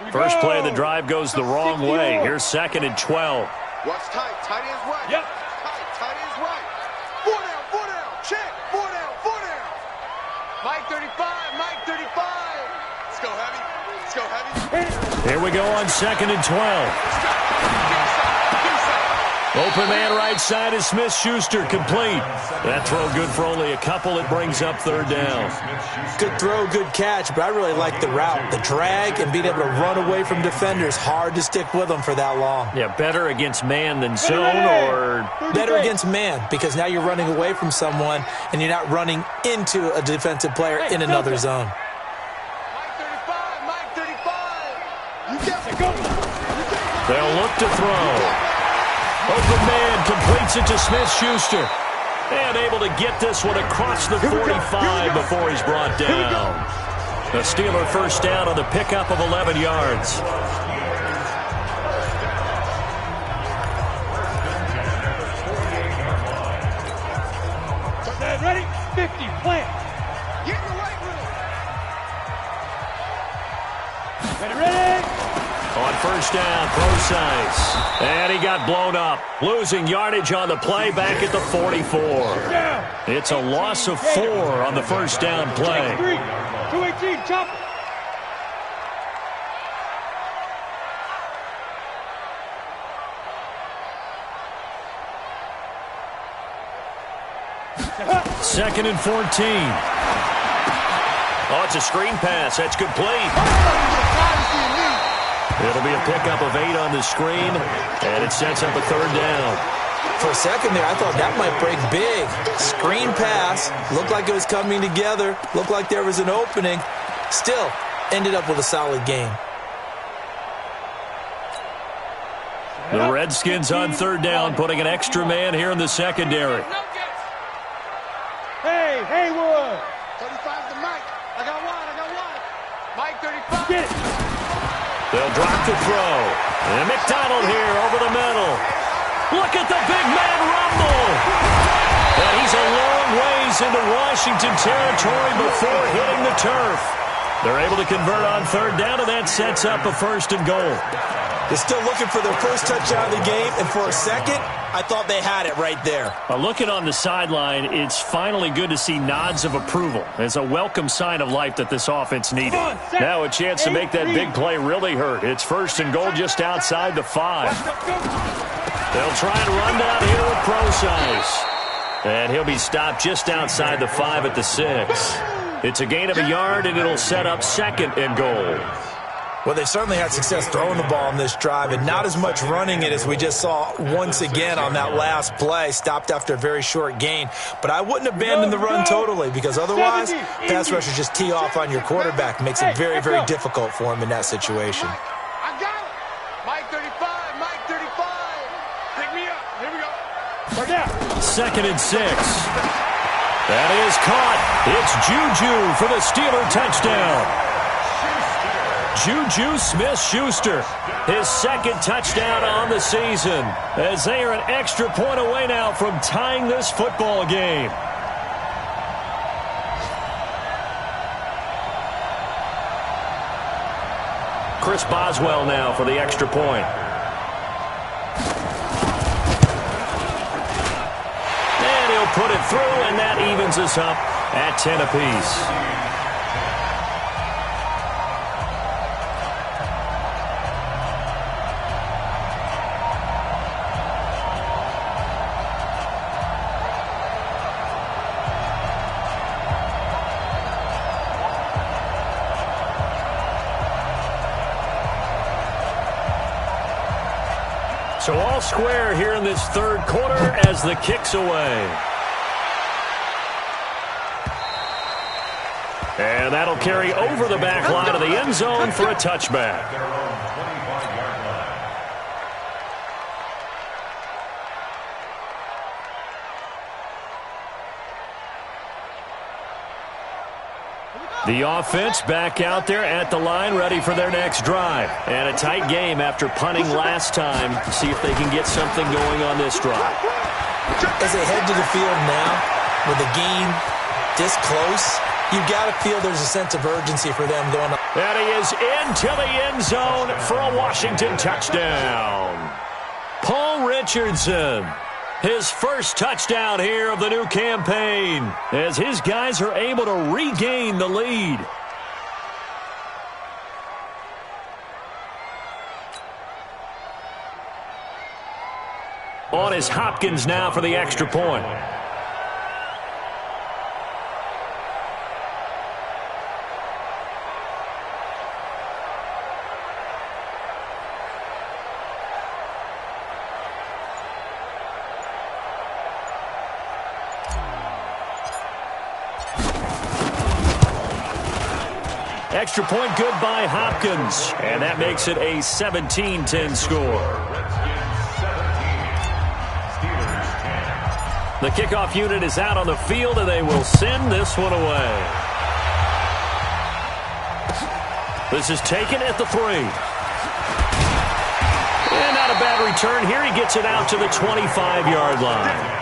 First play of the drive goes the wrong way. Here's 2nd and 12. Watch tight. Tight ends right. Yep. Tight ends right. 4 down, 4 down. Check. 4 down, 4 down. Mike 35, Mike 35. Let's go heavy. Let's go heavy. Here we go on 2nd and 12. Open man right side is Smith-Schuster, complete. That throw good for only a couple. It brings up 3rd down. Good throw, good catch, but I really like the route. The drag and being able to run away from defenders, hard to stick with them for that long. Yeah, better against man than zone, or? Better against man, because now you're running away from someone and you're not running into a defensive player in another zone. Mike 35, Mike 35. You got to go. They'll look to throw. Open man completes it to Smith-Schuster. And able to get this one across the 45 before he's brought down. The Steeler first down on the pickup of 11 yards. Ready? 50, plant. Get in the right room. Ready? On first down, Procise. And he got blown up. Losing yardage on the play back at the 44. It's a loss of 4 on the first down play. 218, chop. Second and 14. Oh, it's a screen pass. That's complete. It'll be a pickup of 8 on the screen, and it sets up a 3rd down. For a second there, I thought that might break big. Screen pass, looked like it was coming together, looked like there was an opening. Still, ended up with a solid game. The Redskins on 3rd down, putting an extra man here in the secondary. Hey, Haywood. 35 to Mike. I got one. Mike 35. Get it. They'll drop the throw. And McDonald here over the middle. Look at the big man rumble. And he's a long ways into Washington territory before hitting the turf. They're able to convert on 3rd down, and that sets up a 1st and goal. They're still looking for their first touchdown of the game, and for a second, I thought they had it right there. Looking on the sideline, it's finally good to see nods of approval. It's a welcome sign of life that this offense needed. Now a chance to make that big play really hurt. It's 1st and goal just outside the 5. They'll try and run down here with Procise. And he'll be stopped just outside the 5 at the 6. It's a gain of a yard, and it'll set up 2nd and goal. Well, they certainly had success throwing the ball on this drive, and not as much running it as we just saw once again on that last play, stopped after a very short gain. But I wouldn't abandon the run totally, because otherwise, pass rushers just tee off on your quarterback. Makes it very, very difficult for him in that situation. I got it. Mike 35, Mike 35. Pick me up. Here we go. Start down. 2nd and 6. That is caught. It's Juju for the Steeler touchdown. Juju Smith-Schuster, his 2nd touchdown on the season, as they are an extra point away now from tying this football game. Chris Boswell now for the extra point. And he'll put it through, and that evens us up at 10 apiece. So all square here in this 3rd quarter as the kick's away. And that'll carry over the back line of the end zone for a touchback. The offense back out there at the line, ready for their next drive. And a tight game after punting last time. See if they can get something going on this drive. As they head to the field now, with the game this close, You've got to feel there's a sense of urgency for them going on. And he is into the end zone for a Washington touchdown. Paul Richardson, his first touchdown here of the new campaign, as his guys are able to regain the lead. On is Hopkins now for the extra point. Extra point good by Hopkins, and that makes it a 17-10 score. The kickoff unit is out on the field, and they will send this one away. This is taken at the 3. And not a bad return here. He gets it out to the 25-yard line.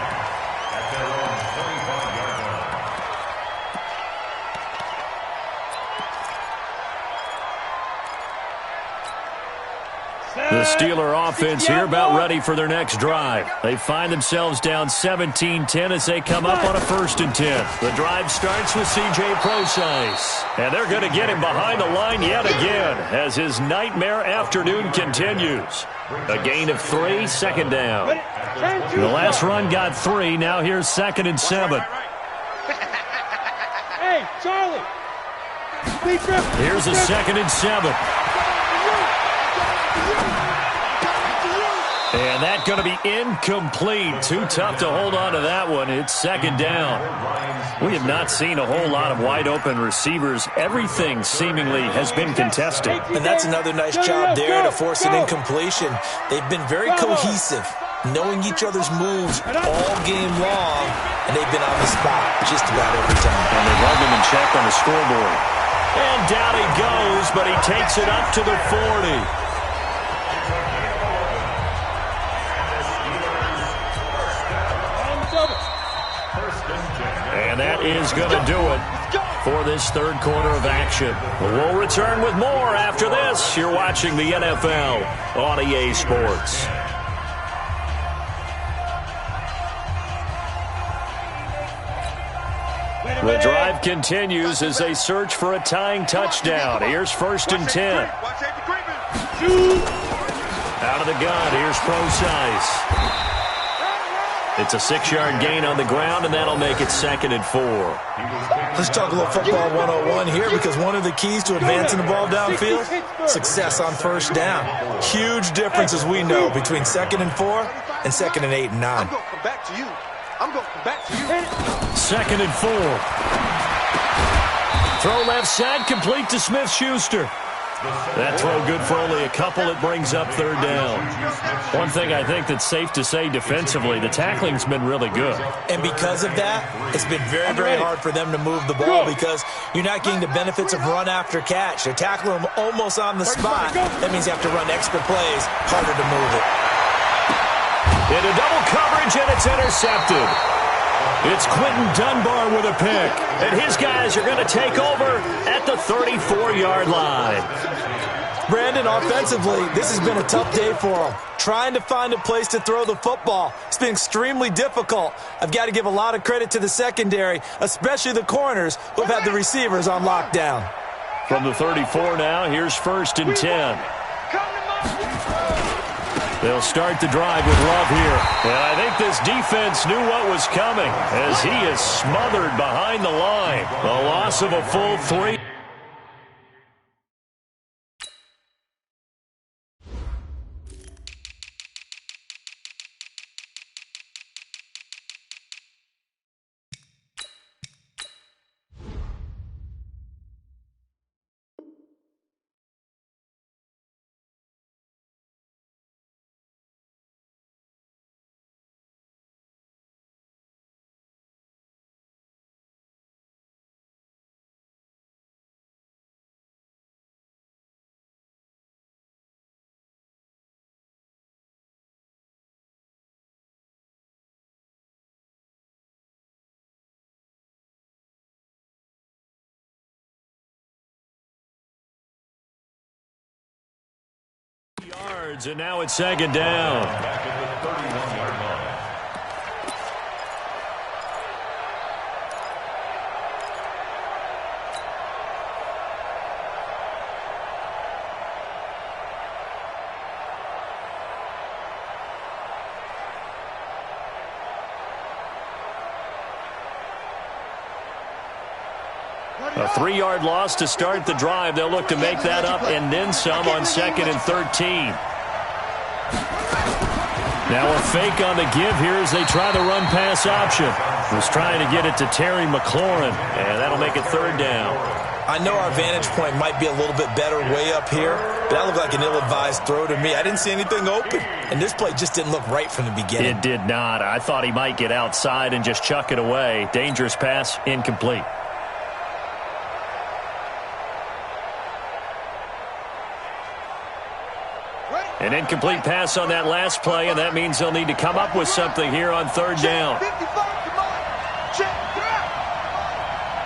The Steeler offense here about ready for their next drive. They find themselves down 17-10 as they come up on a 1st and 10. The drive starts with C.J. Procise. And they're going to get him behind the line yet again as his nightmare afternoon continues. A gain of 3, 2nd down. The last run got 3. Now here's 2nd and 7. Hey, Charlie. Here's a 2nd and 7. And that's going to be incomplete. Too tough to hold on to that one. It's 2nd down. We have not seen a whole lot of wide-open receivers. Everything seemingly has been contested. And that's another nice job there to force an incompletion. They've been very cohesive, knowing each other's moves all game long, and they've been on the spot just about every time. And they've held them in check on the scoreboard. And down he goes, but he takes it up to the 40. And that is going to do it for this 3rd quarter of action. We'll return with more after this. You're watching the NFL on EA Sports. The drive continues as they search for a tying touchdown. Here's 1st and 10. Out of the gun, here's Procise. It's a 6-yard gain on the ground, and that'll make it 2nd and 4. Let's talk a little football 101 here, because one of the keys to advancing the ball downfield, success on 1st down. Huge difference, as we know, between 2nd and 4 and 2nd and 8 and 9. I'm going to come back to you. I'm going to come back to you. 2nd and 4. Throw left side, complete to Smith-Schuster. That throw good for only a couple. It brings up 3rd down. One thing I think that's safe to say defensively, the tackling's been really good. And because of that, it's been very, very hard for them to move the ball because you're not getting the benefits of run after catch. They're tackling them almost on the spot. That means you have to run extra plays, harder to move it. Into double coverage, and it's intercepted. It's Quentin Dunbar with a pick, and his guys are going to take over at the 34-yard line. Brandon, offensively, this has been a tough day for them. Trying to find a place to throw the football. It's been extremely difficult. I've got to give a lot of credit to the secondary, especially the corners who have had the receivers on lockdown. From the 34 now, here's 1st and 10. They'll start the drive with Love here. And I think this defense knew what was coming as he is smothered behind the line. A loss of a full 3. yards, and now it's second down. Back at the 31-yard line. A 3-yard loss to start the drive. They'll look to make that up and then some on 2nd and 13. Now a fake on the give here as they try the run-pass option. Was trying to get it to Terry McLaurin, and that'll make it 3rd down. I know our vantage point might be a little bit better way up here, but that looked like an ill-advised throw to me. I didn't see anything open, and this play just didn't look right from the beginning. It did not. I thought he might get outside and just chuck it away. Dangerous pass, incomplete. An incomplete pass on that last play, and that means they'll need to come up with something here on 3rd down. 55, come on. Check,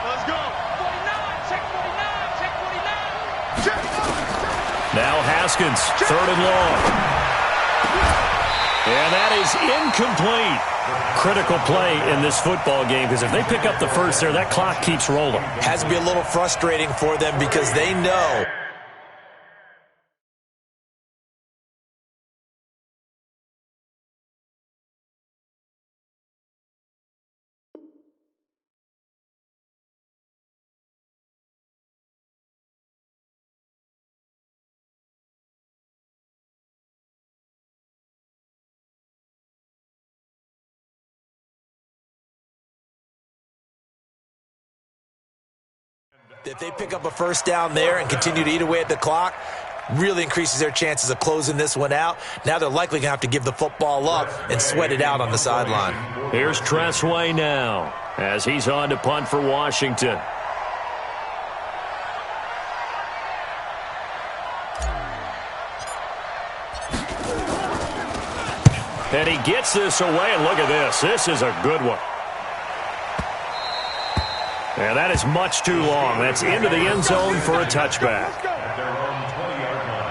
let's go. 49, check 49, check 49. Check. Now Haskins, 3rd and long. And that is incomplete. Critical play in this football game, because if they pick up the first there, that clock keeps rolling. Has to be a little frustrating for them because they know. If they pick up a first down there and continue to eat away at the clock, really increases their chances of closing this one out. Now they're likely going to have to give the football up and sweat it out on the sideline. Here's Tressway now as he's on to punt for Washington. And he gets this away, and look at this. This is a good one. And that is much too long. That's into the end zone for a touchback. At their own 20-yard line.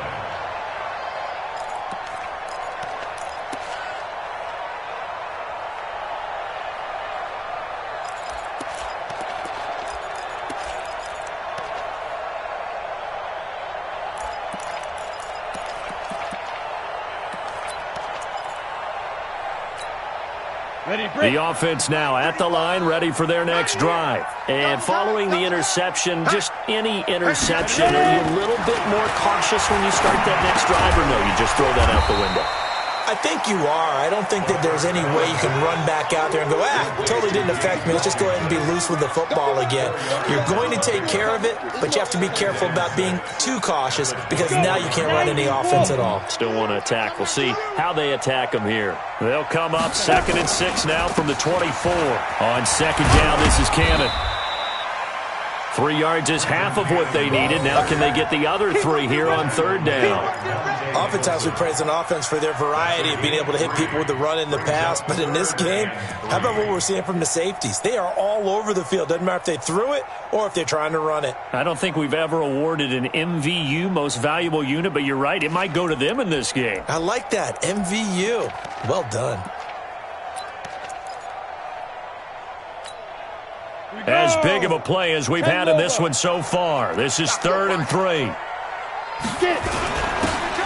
The offense now at the line, ready for their next drive. And following the interception, just any interception, are you a little bit more cautious when you start that next drive, or no, you just throw that out the window? I think you are. I don't think that there's any way you can run back out there and go, totally didn't affect me. Let's just go ahead and be loose with the football again. You're going to take care of it, but you have to be careful about being too cautious because now you can't run any offense at all. Still want to attack. We'll see how they attack them here. They'll come up 2nd and 6 now from the 24. On 2nd down, this is Cannon. 3 yards is half of what they needed. Now can they get the other 3 here on 3rd down? Oftentimes we praise an offense for their variety of being able to hit people with the run and the pass, but in this game, how about what we're seeing from the safeties? They are all over the field. Doesn't matter if they threw it or if they're trying to run it. I don't think we've ever awarded an MVU, most valuable unit, but you're right, it might go to them in this game. I like that, MVU. Well done. As big of a play as we've had in this one so far. This is 3rd and 3.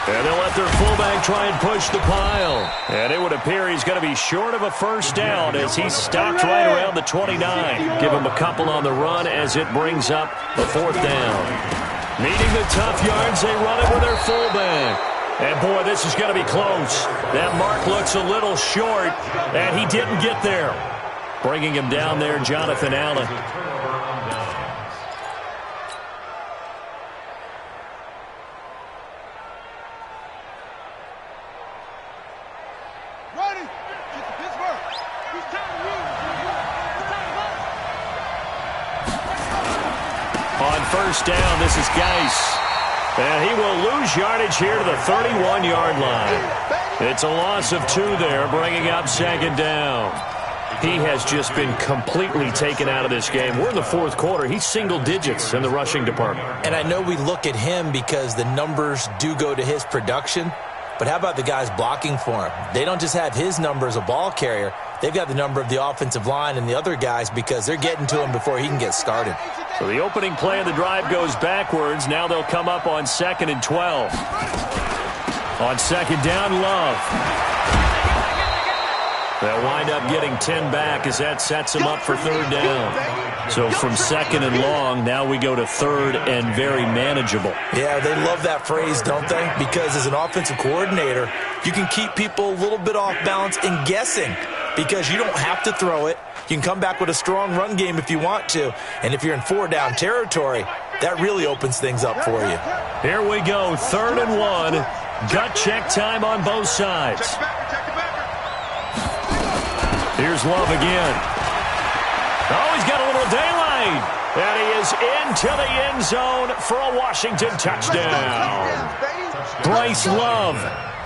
And they'll let their fullback try and push the pile. And it would appear he's going to be short of a first down as he's stopped right around the 29. Give him a couple on the run as it brings up the 4th down. Needing the tough yards, they run it with their fullback. And, boy, this is going to be close. That mark looks a little short, and he didn't get there. Bringing him down there, Jonathan Allen. On 1st down, this is Geis. And he will lose yardage here to the 31-yard line. It's a loss of 2 there, bringing up 2nd down. He has just been completely taken out of this game. We're in the 4th quarter. He's single digits in the rushing department. And I know we look at him because the numbers do go to his production, But how about the guys blocking for him? They don't just have his number as a ball carrier. They've got the number of the offensive line and the other guys because they're getting to him before he can get started. So the opening play of the drive goes backwards. Now they'll come up on 2nd and 12. On 2nd down, Love. They'll wind up getting 10 back as that sets them up for 3rd down. So from 2nd and long, now we go to 3rd and very manageable. Yeah, they love that phrase, don't they? Because as an offensive coordinator, you can keep people a little bit off balance and guessing because you don't have to throw it. You can come back with a strong run game if you want to. And if you're in 4-down territory, that really opens things up for you. Here we go, 3rd and 1. Gut check time on both sides. Here's Love again. Oh, he's got a little daylight. And he is into the end zone for a Washington touchdown. Bryce Love,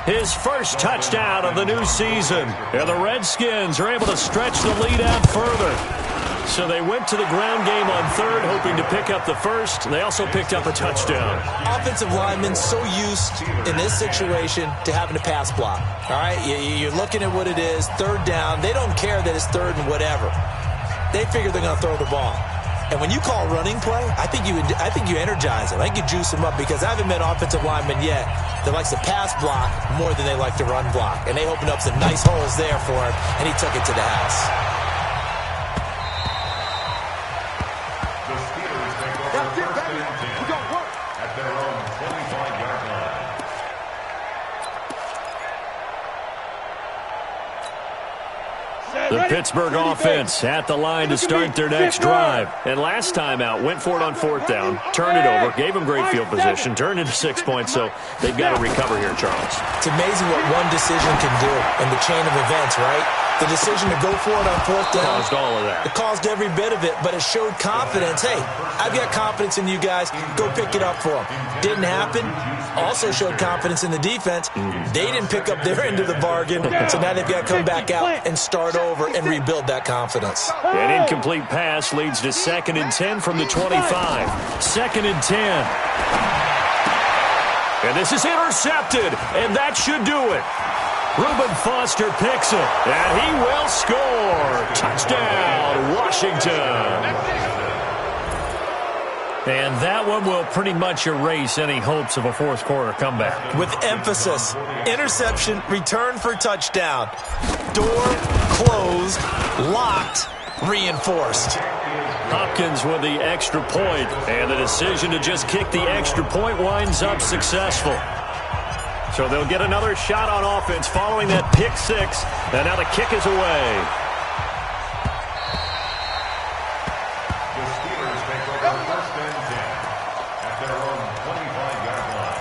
his first touchdown of the new season. And the Redskins are able to stretch the lead out further. So they went to the ground game on 3rd, hoping to pick up the first. They also picked up a touchdown. Offensive linemen so used in this situation to having to pass block. All right, you're looking at what it is, 3rd down. They don't care that it's 3rd and whatever. They figure they're going to throw the ball. And when you call running play, I think you energize them. I think you juice them up because I haven't met offensive linemen yet that likes to pass block more than they like to run block. And they opened up some nice holes there for him, and he took it to the house. The Pittsburgh offense at the line to start their next drive. And last time out, went for it on 4th down, turned it over, gave them great field position, turned into 6 points, so they've got to recover here, Charles. It's amazing what one decision can do in the chain of events, right? The decision to go for it on 4th down. Caused all of that. It caused every bit of it, but it showed confidence. Hey, I've got confidence in you guys. Go pick it up for them. Didn't happen. Also showed confidence in the defense. They didn't pick up their end of the bargain, so now they've got to come back out and start over and rebuild that confidence. An incomplete pass leads to 2nd and 10 from the 25. 2nd and 10. And this is intercepted, and that should do it. Reuben Foster picks it, and he will score. Touchdown, Washington. And that one will pretty much erase any hopes of a 4th quarter comeback. With emphasis, interception, return for touchdown. Door closed, locked, reinforced. Hopkins with the extra point, and the decision to just kick the extra point winds up successful. So they'll get another shot on offense following that pick 6, and now the kick is away. The Steelers take over 1st and 10 at their own 25-yard line.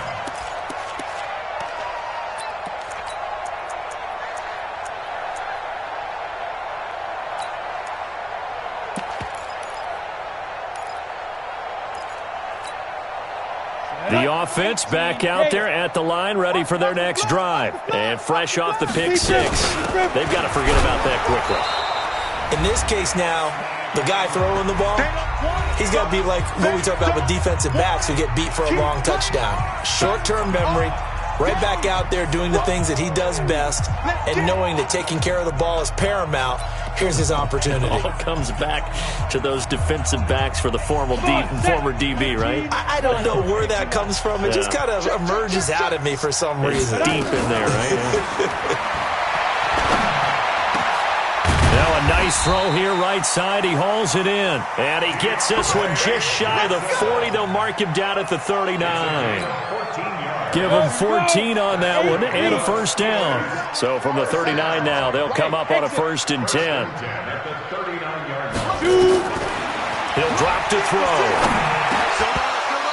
The offense back out there at the line, ready for their next drive. And fresh off the pick 6, they've got to forget about that quickly. In this case now, the guy throwing the ball, he's got to be like what we talk about with defensive backs who get beat for a long touchdown. Short-term memory, right back out there doing the things that he does best, and knowing that taking care of the ball is paramount. Here's his opportunity. All comes back to those defensive backs for the former DB, right? I don't know where that comes from. It just kind of emerges out of me for some reason. Deep in there, right? Now a nice throw here right side. He hauls it in. And he gets this one just shy of the 40. They'll mark him down at the 39. Give him 14 on that one and a 1st down. So from the 39 now, they'll come up on a 1st and 10. He'll drop to throw.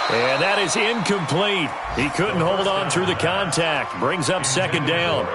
And that is incomplete. He couldn't hold on through the contact. Brings up 2nd down.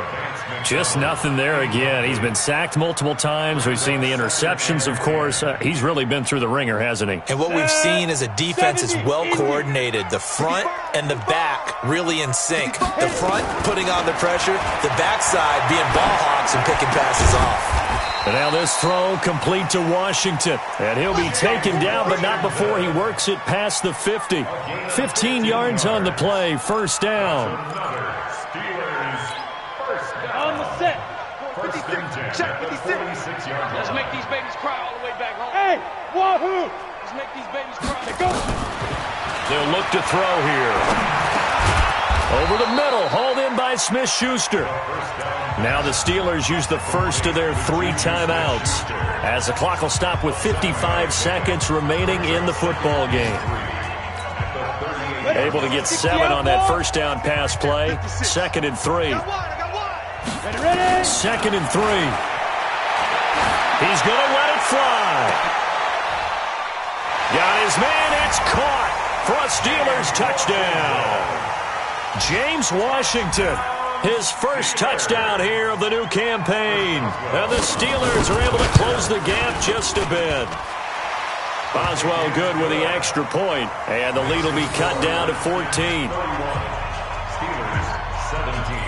Just nothing there again. He's been sacked multiple times. We've seen the interceptions, of course. He's really been through the ringer, hasn't he? And what we've seen is a defense that's well coordinated. The front and the back really in sync. The front putting on the pressure, the backside being ball hawks and picking passes off. And now this throw complete to Washington. And he'll be taken down, but not before he works it past the 50. 15 yards on the play, 1st down. First and 10 Check at the 46-yard line. Let's make these babies cry all the way back home. Hey, wahoo! Let's make these babies cry. Go. They'll look to throw here. Over the middle, hauled in by Smith-Schuster. Now the Steelers use the first of their 3 timeouts, as the clock will stop with 55 seconds remaining in the football game. Able to get 7 on that first down pass play. 2nd and 3. 2nd and 3. He's going to let it fly. Got his man. It's caught for a Steelers touchdown. James Washington, his first touchdown here of the new campaign. And the Steelers are able to close the gap just a bit. Boswell good with the extra point, and the lead will be cut down to 14. Steelers 17.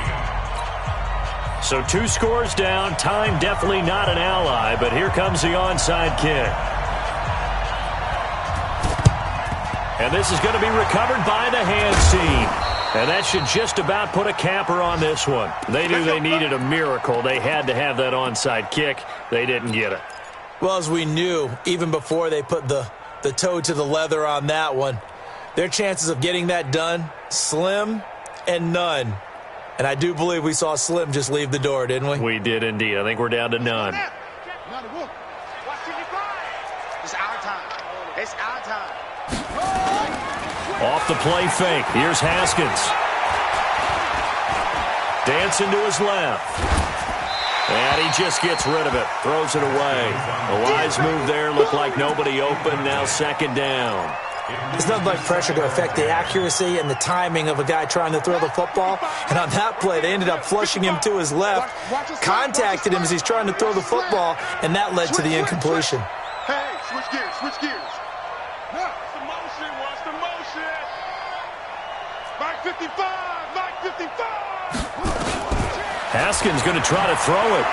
So 2 scores down. Time definitely not an ally, but here comes the onside kick. And this is going to be recovered by the hands team. And that should just about put a capper on this one. They knew they needed a miracle. They had to have that onside kick. They didn't get it. Well, as we knew, even before they put the toe to the leather on that one, their chances of getting that done, slim and none. And I do believe we saw Slim just leave the door, didn't we? We did indeed. I think we're down to none. It's our time. It's our time. Off the play fake. Here's Haskins. Dancing to his left. And he just gets rid of it. Throws it away. A wise move there. Looked like nobody open. Now 2nd down. There's nothing like pressure to affect the accuracy and the timing of a guy trying to throw the football. And on that play, they ended up flushing him to his left, contacted him as he's trying to throw the football, and that led to the incompletion. Hey, switch gears, switch gears. Watch the motion, watch the motion. Mike 55, Mike 55. Haskins going to try to throw it.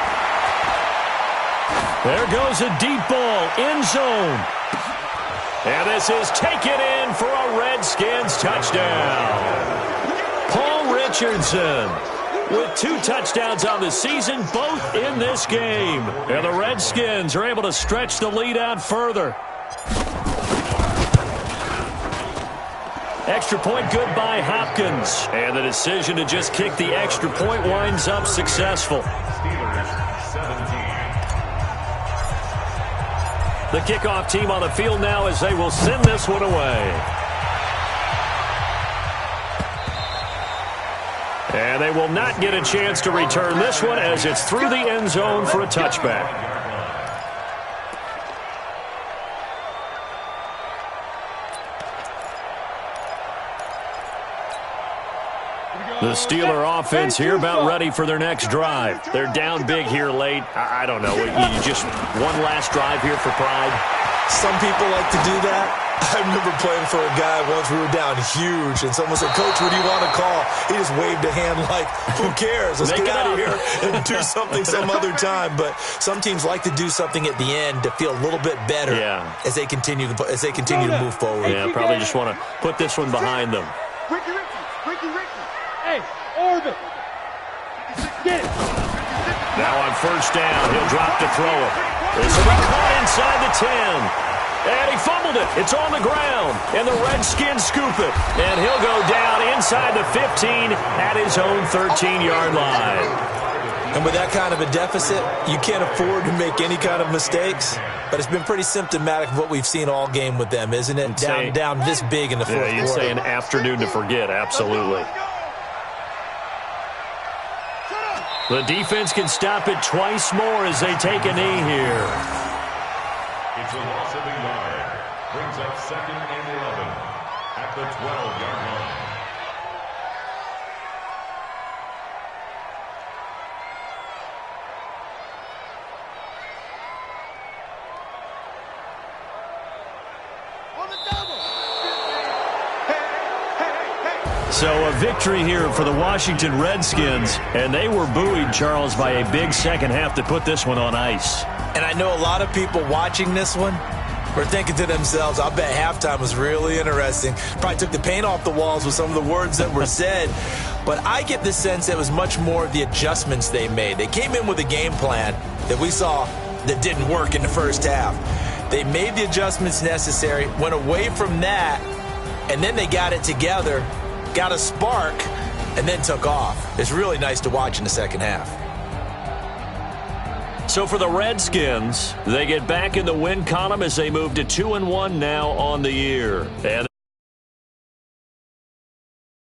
There goes a deep ball. End zone. And this is taken in for a Redskins touchdown. Paul Richardson with 2 touchdowns on the season, both in this game. And the Redskins are able to stretch the lead out further. Extra point good by Hopkins. And the decision to just kick the extra point winds up successful. Steelers 17. The kickoff team on the field now as they will send this one away. And they will not get a chance to return this one as it's through the end zone for a touchback. The Steeler offense here about ready for their next drive. They're down big here late. I don't know. You just one last drive here for pride. Some people like to do that. I remember playing for a guy once. We were down huge, and someone said, "Coach, what do you want to call?" He just waved a hand like, "Who cares? Let's get out of here and do something some other time." But some teams like to do something at the end to feel a little bit better as they continue to move forward. Yeah, probably just want to put this one behind them. Ricky. Hey, Orbit. Get it. Now on first down, he'll drop to throw it. This will be caught inside the 10. And he fumbled it. It's on the ground. And the Redskins scoop it. And he'll go down inside the 15 at his own 13-yard line. And with that kind of a deficit, you can't afford to make any kind of mistakes. But it's been pretty symptomatic of what we've seen all game with them, isn't it? Down this big in the fourth quarter. You'd say an afternoon to forget, absolutely. The defense can stop it twice more as they take a knee here. It's a loss of a yard. Brings up 2nd and 11 at the 12-yard line. So a victory here for the Washington Redskins, and they were buoyed, Charles, by a big second half to put this one on ice. And I know a lot of people watching this one, were thinking to themselves, I bet halftime was really interesting. Probably took the paint off the walls with some of the words that were said. But I get the sense that it was much more the adjustments they made. They came in with a game plan that we saw that didn't work in the first half. They made the adjustments necessary, went away from that, and then they got it together, got a spark, and then took off. It's really nice to watch in the second half. So for the Redskins, they get back in the win column as they move to 2-1 now on the year. And